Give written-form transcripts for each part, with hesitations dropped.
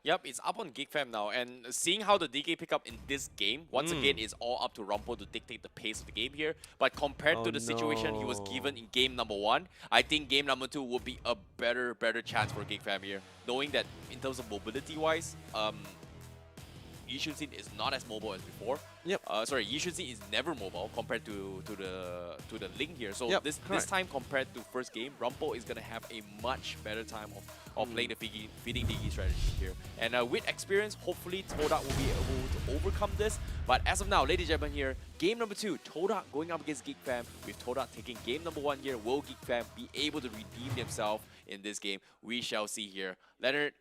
Yep, it's up on Geekfam now, and seeing how the DK pick up in this game, once again, it's all up to Rumple to dictate the pace of the game here. But compared to the situation he was given in game number 1, I think game number 2 would be a better chance for Geekfam here. Knowing that in terms of mobility-wise, Yishun is not as mobile as before. Yep. Sorry, Yishun is never mobile compared to the Ling here. So Yep, this time compared to first game, Rumple is gonna have a much better time of playing the feeding Diggie strategy here. And with experience, hopefully Todak will be able to overcome this. But as of now, ladies and gentlemen here, game number 2, Todak going up against Geekfam. With Todak taking game number 1 here, will Geekfam be able to redeem themselves in this game? We shall see here. Leonard,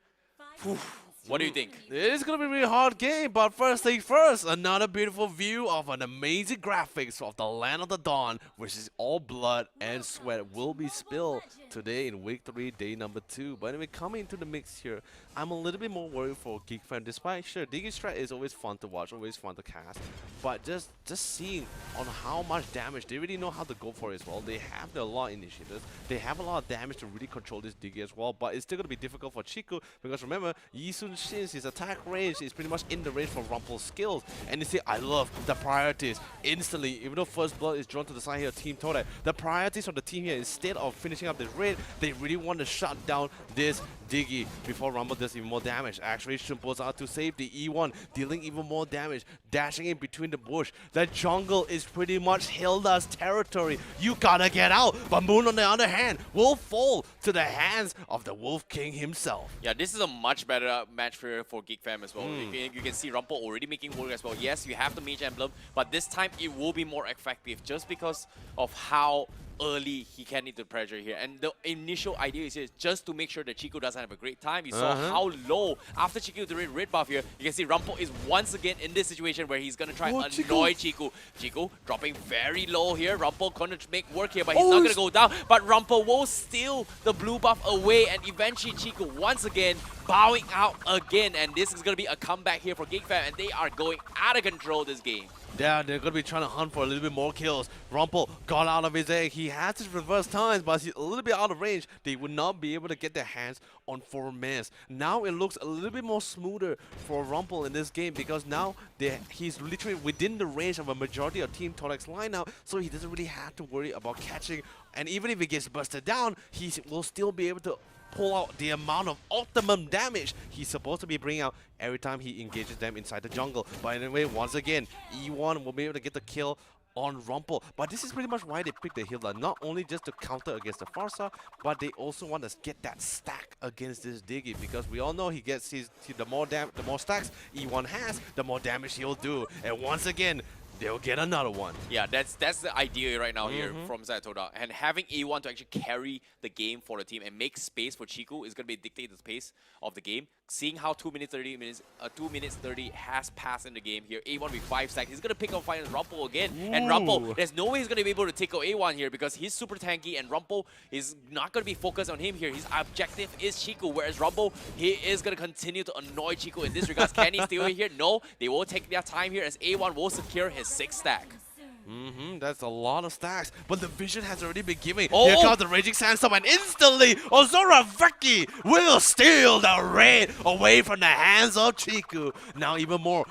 what do you think? It's going to be a really hard game, but first things first, another beautiful view of an amazing graphics of the Land of the Dawn, which is all blood and sweat will be spilled today in week 3, day number 2. But anyway, coming into the mix here, I'm a little bit more worried for Geekfam, despite sure, Diggie strat is always fun to watch, always fun to cast, but just seeing on how much damage, they really know how to go for it as well. They have a lot of initiatives, they have a lot of damage to really control this Diggie as well, but it's still going to be difficult for Chico, because remember, Yisun-Shin's his attack range is pretty much in the range for Rumple's skills, and you see, I love the priorities instantly, even though first blood is drawn to the side here of Team Todak, the priorities of the team here, instead of finishing up this raid, they really want to shut down this Diggie before Rumble does even more damage. Actually, Shumpo's out to safety. E1 dealing even more damage, dashing in between the bush. The jungle is pretty much Hilda's territory. You gotta get out. But Moon, on the other hand, will fall to the hands of the Wolf King himself. Yeah, this is a much better match for Geekfam as well. You can see Rumple already making work as well. Yes, you have the Mage Emblem, but this time it will be more effective just because of how early he can into pressure here. And the initial idea is here just to make sure that Chico doesn't have a great time. You saw how low, after Chico the red buff here, you can see Rumple is once again in this situation where he's going to try and annoy Chico. Chico dropping very low here. Rumple going to make work here, but he's not going to go down. But Rumple will steal the blue buff away, and eventually Chico once again bowing out again. And this is going to be a comeback here for Geekfam, and they are going out of control this game. Yeah, they're going to be trying to hunt for a little bit more kills. Rumple got out of his egg. He has his reverse times, but he's a little bit out of range. They would not be able to get their hands on 4 mans. Now it looks a little bit more smoother for Rumple in this game, because now he's literally within the range of a majority of Team Todak's lineup, so he doesn't really have to worry about catching. And even if he gets busted down, he will still be able to pull out the amount of optimum damage he's supposed to be bringing out every time he engages them inside the jungle. But anyway, once again, E1 will be able to get the kill on Rumple. But this is pretty much why they picked the healer, not only just to counter against the Farsa, but they also want to get that stack against this Diggie, because we all know he gets the more stacks E1 has, the more damage he'll do. And once again, they'll get another one. Yeah, that's the idea right now here from Todak. And having A1 to actually carry the game for the team and make space for Chico is going to be dictate the pace of the game. Seeing how 2 minutes 30 has passed in the game here. A1 with 5 stacks. He's going to pick up fight Rumple again. And Rumple, there's no way he's going to be able to take out A1 here, because he's super tanky and Rumple is not going to be focused on him here. His objective is Chico, whereas Rumple, he is going to continue to annoy Chico in this regard. Can he steal it here? No. They will take their time here as A1 will secure his 6th stack. That's a lot of stacks, but the vision has already been given. Here comes the Raging Sandstorm, and instantly Ozoraveki will steal the raid away from the hands of Chiku. Now even more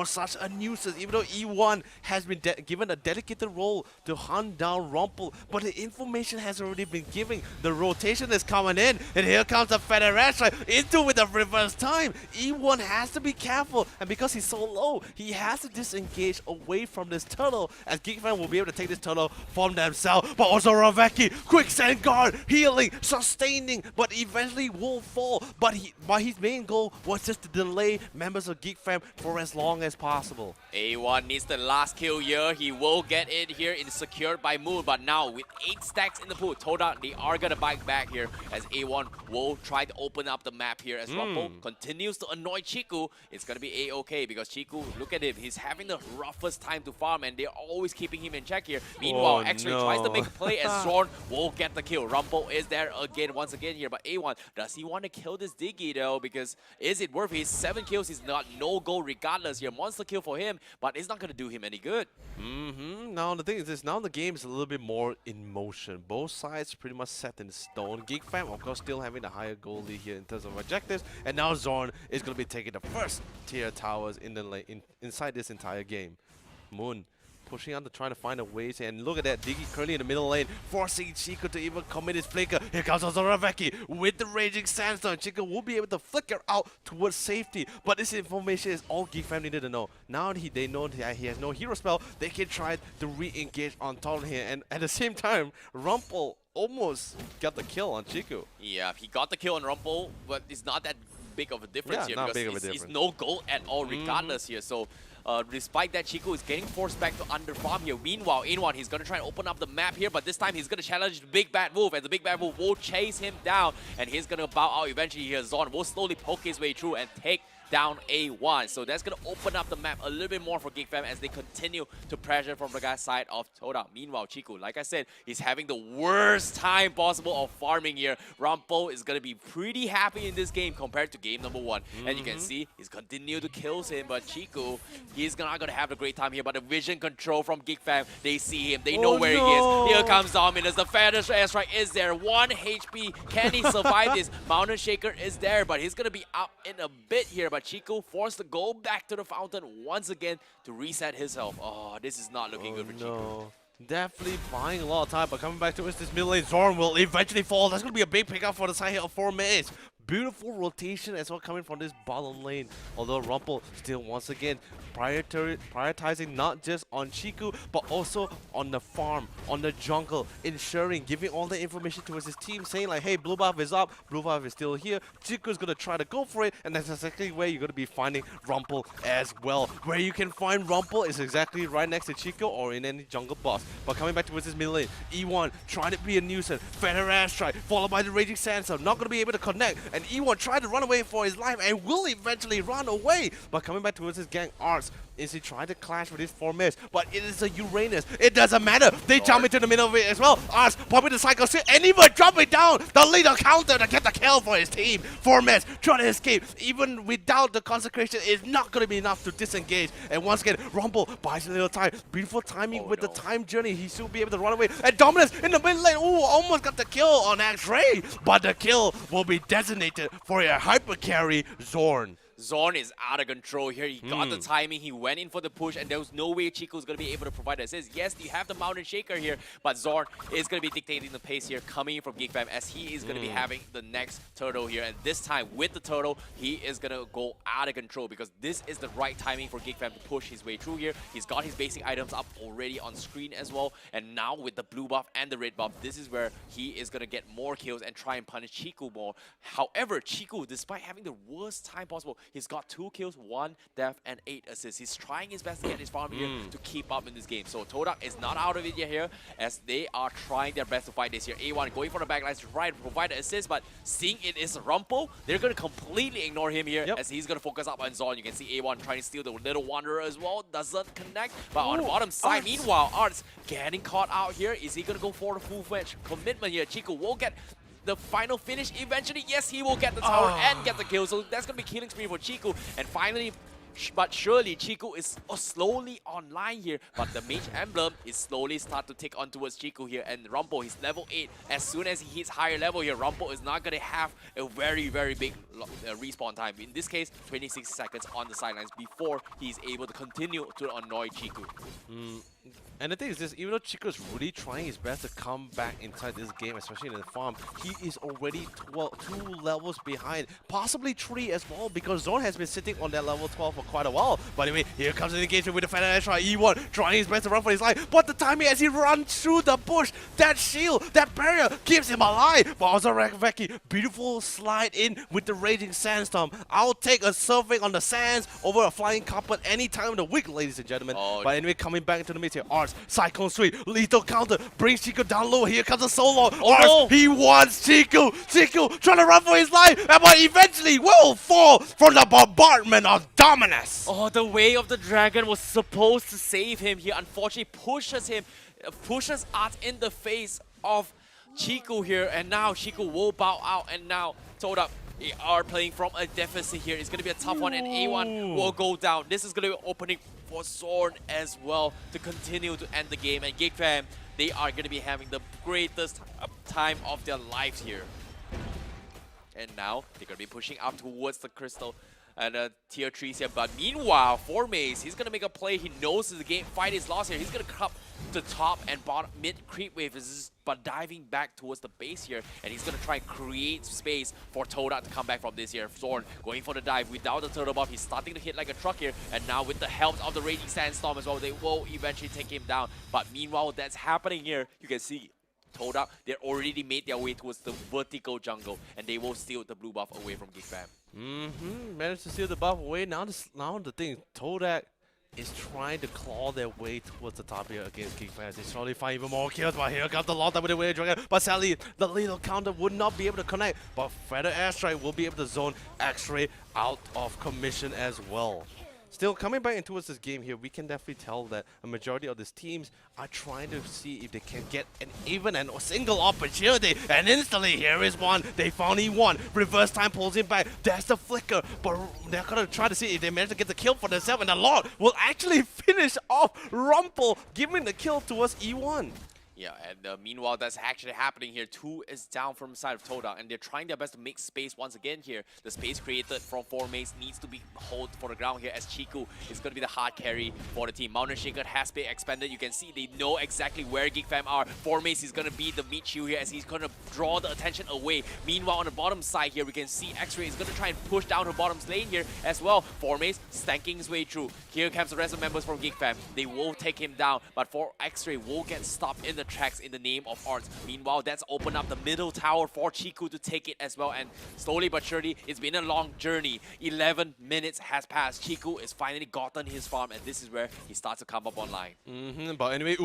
such a nuisance, even though E1 has been given a dedicated role to hunt down Rumple, but the information has already been given. The rotation is coming in, and here comes the Federation into with the reverse time. E1 has to be careful, and because he's so low, he has to disengage away from this turtle, as Geekfam will be able to take this turtle from themselves. But also Raveki, Quicksand Guard, healing, sustaining, but eventually will fall. But his main goal was just to delay members of Geekfam for as long as possible. A1 needs the last kill here. He will get it here. It's secured by Moon, but now with 8 stacks in the pool, Todak, they are going to bite back here as A1 will try to open up the map here as Rumple continues to annoy Chiku. It's going to be A-okay, because Chiku, look at him, he's having the roughest time to farm, and they're always keeping him in check here. Meanwhile, Oh, X-Ray tries to no. make a play and Zorn will get the kill. Rumble is there again, once again here, but A1, does he want to kill this Diggie though? Because is it worth it? His 7 kills is not no goal regardless here. Monster kill for him, but it's not going to do him any good. Now the thing is this, now the game is a little bit more in motion. Both sides pretty much set in stone. Geekfam, of course, still having the higher goal lead here in terms of objectives, and now Zorn is going to be taking the first tier towers in the inside this entire game. Moon pushing out to try to find a way to, and look at that, Diggie currently in the middle lane, forcing Chico to even commit his flicker. Here comes Zoraveki with the Raging Sandstorm. Chico will be able to flicker out towards safety, but this information is all Geekfam needed to know. Now they know that he has no hero spell, they can try to re-engage on Todak here, and at the same time, Rumple almost got the kill on Chico. Yeah, he got the kill on Rumble, but it's not that big of a difference here not because big of a it's difference. no goal at all regardless here. So despite that, Chico is getting forced back to underfarm here. Meanwhile, A1, he's going to try and open up the map here, but this time he's going to challenge the Big Bad Wolf, and the Big Bad Wolf will chase him down, and he's going to bow out eventually here. Zorn will slowly poke his way through and take down A1. So that's going to open up the map a little bit more for Geekfam as they continue to pressure from the guy's side of Todak. Meanwhile, Chico, like I said, he's having the worst time possible of farming here. Rumple is going to be pretty happy in this game compared to game number 1. And you can see he's continued to kill him, but Chico, he's not going to have a great time here. But the vision control from Geekfam, they see him, they know where he is. Here comes Dominus, the Feather Airstrike is there. 1 HP, can he survive this? Mountain Shaker is there, but he's going to be up in a bit here. But Chico forced to go back to the fountain once again to reset his health. Oh, this is not looking good for Chico. Definitely buying a lot of time, but coming back to this mid lane, Zorn will eventually fall. That's going to be a big pickup for the side here of 4 minutes. Beautiful rotation as well coming from this bottom lane. Although Rumple still once again prioritizing not just on Chico, but also on the farm, on the jungle, ensuring, giving all the information towards his team, saying like, hey, blue buff is up, blue buff is still here, Chico's gonna try to go for it, and that's exactly where you're gonna be finding Rumple as well. Where you can find Rumple is exactly right next to Chico or in any jungle boss. But coming back towards this mid lane, E1 trying to be a nuisance, Feather Airstrike, followed by the Raging Sandstorm, not gonna be able to connect, and E1 tried to run away for his life and will eventually run away. But coming back towards his gang, Arts is he trying to clash with his 4 mids, but it is a Uranus. It doesn't matter. They jump into the middle of it as well. Arts popping the Psycho Switch and even dropping down the leader counter to get the kill for his team. 4 mids trying to escape. Even without the consecration, it's not going to be enough to disengage. And once again, Rumble buys a little time. Beautiful timing with the time journey. He should be able to run away. And Dominus in the mid lane. Ooh, almost got the kill on X-Ray. But the kill will be designated for a hyper carry, Zorn. Zorn is out of control here. He got the timing, he went in for the push, and there was no way Chico's going to be able to provide assist. Yes, you have the Mountain Shaker here, but Zorn is going to be dictating the pace here, coming in from Geekfam, as he is going to be having the next turtle here. And this time, with the turtle, he is going to go out of control, because this is the right timing for Geekfam to push his way through here. He's got his basic items up already on screen as well, and now with the blue buff and the red buff, this is where he is going to get more kills and try and punish Chico more. However, Chico, despite having the worst time possible, he's got 2 kills, 1 death, and 8 assists. He's trying his best to get his farm here to keep up in this game. So Todak is not out of it yet here, as they are trying their best to fight this here. A1 going for the backlines to try and provide the assist, but seeing it is Rumple, they're going to completely ignore him here, as he's going to focus up on Zorn. You can see A1 trying to steal the Little Wanderer as well. Doesn't connect, but on the bottom side, meanwhile, Arts getting caught out here. Is he going to go for the full-fledged commitment here? Chico will get the final finish eventually. Yes, he will get the tower and get the kill. So that's going to be killing spree for Chico. And finally, but surely Chico is slowly online here. But the Mage Emblem is slowly start to take on towards Chico here. And Rumble, he's level 8. As soon as he hits higher level here, Rumble is not going to have a very, very big respawn time. In this case, 26 seconds on the sidelines before he's able to continue to annoy Chico. And the thing is this, even though Chico's really trying his best to come back inside this game, especially in the farm, he is already 2 levels behind, possibly 3 as well, because Zorn has been sitting on that level 12 for quite a while. But anyway, here comes the engagement with the Feather Airstrike. E1 trying his best to run for his life, but the timing as he runs through the bush, that shield, that barrier keeps him alive. But also Veki, beautiful slide in with the Raging Sandstorm. I'll take a surfing on the sands over a flying carpet any time of the week, ladies and gentlemen. But anyway, coming back into the mid here, Cyclone Sweep, lethal counter, brings Chico down low. Here comes a solo. He wants Chico. Chico trying to run for his life, but eventually will fall from the bombardment of Dominus. menace. Oh, the way of the dragon was supposed to save him here. Unfortunately, pushes Art in the face of Chiku here, and now Chiku will bow out, and now Todak are playing from a deficit here. It's going to be a tough one, and A1 will go down. This is going to be opening for Zorn as well to continue to end the game, and Geekfam, they are going to be having the greatest time of their lives here. And now they're going to be pushing up towards the crystal and tier 3s here. But meanwhile, for Maze, he's going to make a play. He knows the game fight is lost here. He's going to come to top and bottom mid creep wave, but diving back towards the base here. And he's going to try and create space for Todak to come back from this here. Zorn going for the dive without the turtle buff. He's starting to hit like a truck here. And now with the help of the Raging Sandstorm as well, they will eventually take him down. But meanwhile, that's happening here. You can see Todak, they already made their way towards the vertical jungle, and they will steal the blue buff away from Geekfam. Managed to steal the buff away. Now the thing, Todak is trying to claw their way towards the top here against Geekfam. They slowly find even more kills, but here comes the Lord with the Way Dragon. But sadly, the lethal counter would not be able to connect, but Feather Airstrike will be able to zone X-Ray out of commission as well. Still, coming back into this game here, we can definitely tell that a majority of these teams are trying to see if they can get even a single opportunity. And instantly, here is one. They finally won. Reverse time pulls him back. There's the flicker. But they're going to try to see if they manage to get the kill for themselves. And the Lord will actually finish off Rumple, giving the kill towards E1. Yeah, and meanwhile, that's actually happening here. 2 is down from the side of Todak, and they're trying their best to make space once again here. The space created from 4 Maze needs to be held for the ground here, as Chiku is going to be the hard carry for the team. Mountain Shaker has been expanded. You can see they know exactly where Geekfam are. 4 Maze is going to be the meat shield here, as he's going to draw the attention away. Meanwhile, on the bottom side here, we can see X-Ray is going to try and push down her bottom lane here as well. 4 Maze stanking his way through. Here comes the rest of the members from Geekfam. They will take him down, but 4 X-Ray will get stopped in the tracks in the name of arts. Meanwhile, that's opened up the middle tower for Chiku to take it as well, and slowly but surely, it's been a long journey. 11 minutes has passed. Chiku is finally gotten his farm, and this is where he starts to come up online. But anyway,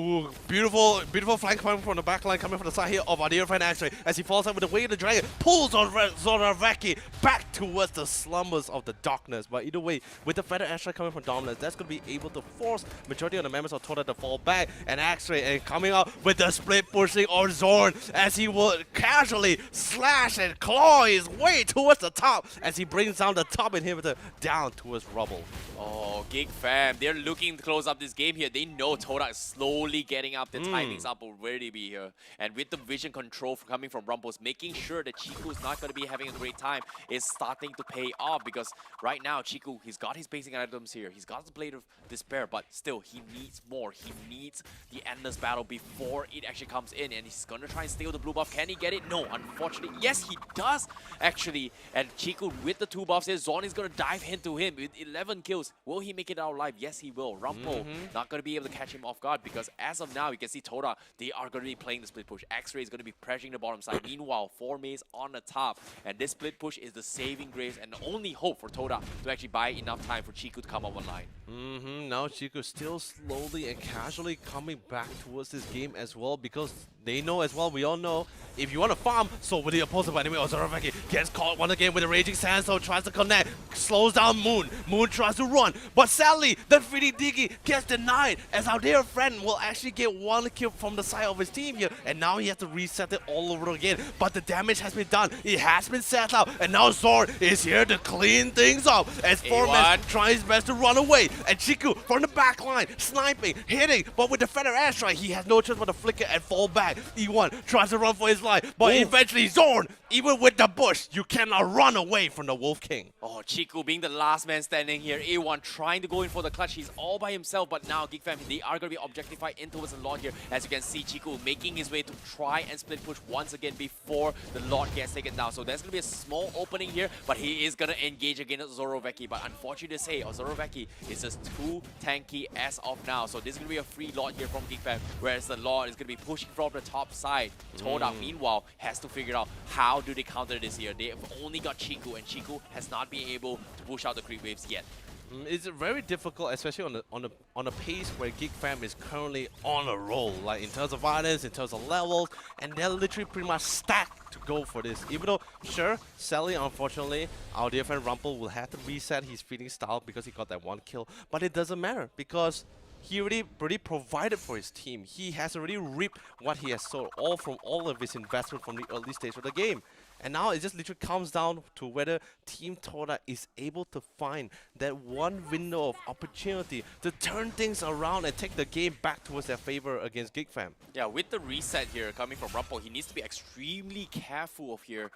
beautiful flank coming from the back line, coming from the side here of our dear friend X-Ray, as he falls out with the Way of the Dragon, pulls on Zoraveki back towards the slumbers of the darkness. But either way, with the Feather Airstrike coming from Dominance, that's going to be able to force majority of the members of Todak to fall back, and X-Ray and coming out with the split pushing on Zorn, as he will casually slash and claw his way towards the top as he brings down the top inhibitor down towards rubble. Oh, Geekfam, they're looking to close up this game here. They know Todak is slowly getting up. The timings up already be here. And with the vision control coming from Rumples, making sure that Chiku is not going to be having a great time is starting to pay off, because right now Chiku, he's got his basic items here. He's got the Blade of Despair, but still, he needs more. He needs the Endless Battle before it actually comes in, and he's gonna try and steal the blue buff. Can he get it? No, unfortunately. Yes, he does, actually. And Chiku with the 2 buffs here, Zorn is gonna dive into him with 11 kills. Will he make it out alive? Yes, he will. Rumple not gonna be able to catch him off guard, because as of now, you can see Todak, they are gonna be playing the split push. X-Ray is gonna be pressuring the bottom side. Meanwhile, 4 Maze on the top, and this split push is the saving grace and the only hope for Todak to actually buy enough time for Chiku to come up online. Now Chiku still slowly and casually coming back towards this game as well, because they know as well, we all know, if you want to farm, so with the opposite. But anyway, Zoraveki gets caught once again with the Raging Sandstorm, tries to connect, slows down Moon. Moon tries to run, but sadly, the 3D Diggie gets denied, as our dear friend will actually get 1 kill from the side of his team here, and now he has to reset it all over again. But the damage has been done, it has been set out, and now Zorn is here to clean things up, as 4 Maze tries his best to run away, and Chiku from the back line, sniping, hitting, but with the Feather Airstrike, he has no choice but to flicker and fall back. E1 tries to run for his life, but eventually Zorn, even with the bush, you cannot run away from the Wolf King. Oh, Chiku being the last man standing here. A1 trying to go in for the clutch. He's all by himself, but now Geekfam, they are going to be objectified in towards the Lord here. As you can see, Chiku making his way to try and split push once again before the Lord gets taken down. So there's going to be a small opening here, but he is going to engage against Zoraveki. But unfortunately to say, Zoraveki is just too tanky as of now. So this is going to be a free Lord here from Geekfam, whereas the Lord is going to be pushing from the top side. Todak, meanwhile, has to figure out how do they counter this here. They have only got Chiku, and Chiku has not been able to push out the creep waves yet. It's very difficult, especially on a pace where Geekfam is currently on a roll, like in terms of items, in terms of levels, and they're literally pretty much stacked to go for this. Even though, sure, Sally, unfortunately, our dear friend Rumple will have to reset his feeding style because he got that one kill, but it doesn't matter because he already provided for his team. He has already reaped what he has sowed, all from all of his investment from the early stage of the game. And now it just literally comes down to whether Team Todak is able to find that one window of opportunity to turn things around and take the game back towards their favor against Geekfam. Yeah, with the reset here coming from Rumple, he needs to be extremely careful of here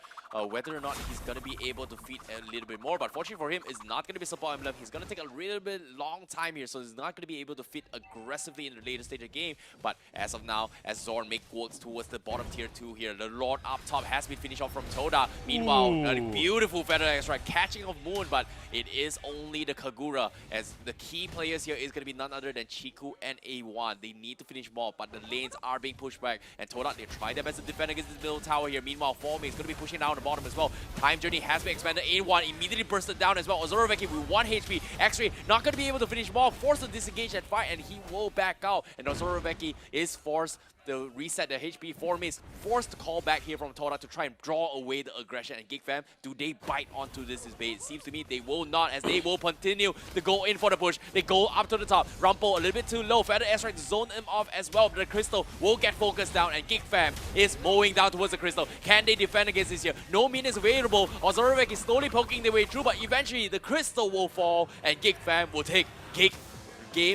whether or not he's going to be able to feed a little bit more. But fortunately for him, it's not going to be support emblem. He's going to take a little bit long time here, so he's not going to be able to feed aggressively in the later stage of the game. But as of now, as Zorn works towards the bottom tier 2 here, the Lord up top has been finished off from Todak. Meanwhile, a beautiful feather extra catching of Moon, but it is only the Kagura, as the key players here is going to be none other than Chiku and A1. They need to finish more, but the lanes are being pushed back, and Todak, they try their best to defend against this middle tower here. Meanwhile, Forming is going to be pushing down the bottom as well. Time Journey has been expanded. A1 immediately bursted down as well. Ozoroveki with 1 HP. X-Ray not going to be able to finish more, forced to disengage that fight, and he will back out. And Ozoroveki is forced to reset the HP. Form is forced to call back here from Todak to try and draw away the aggression. And Geekfam, do they bite onto this bait? It seems to me they will not, as they will continue to go in for the push. They go up to the top. Rumple a little bit too low. Feather Airstrike to zone him off as well. But the Crystal will get focused down, and Geekfam is mowing down towards the Crystal. Can they defend against this here? No minions available. Ozorovek is slowly poking their way through, but eventually the Crystal will fall, and Geekfam will take Geek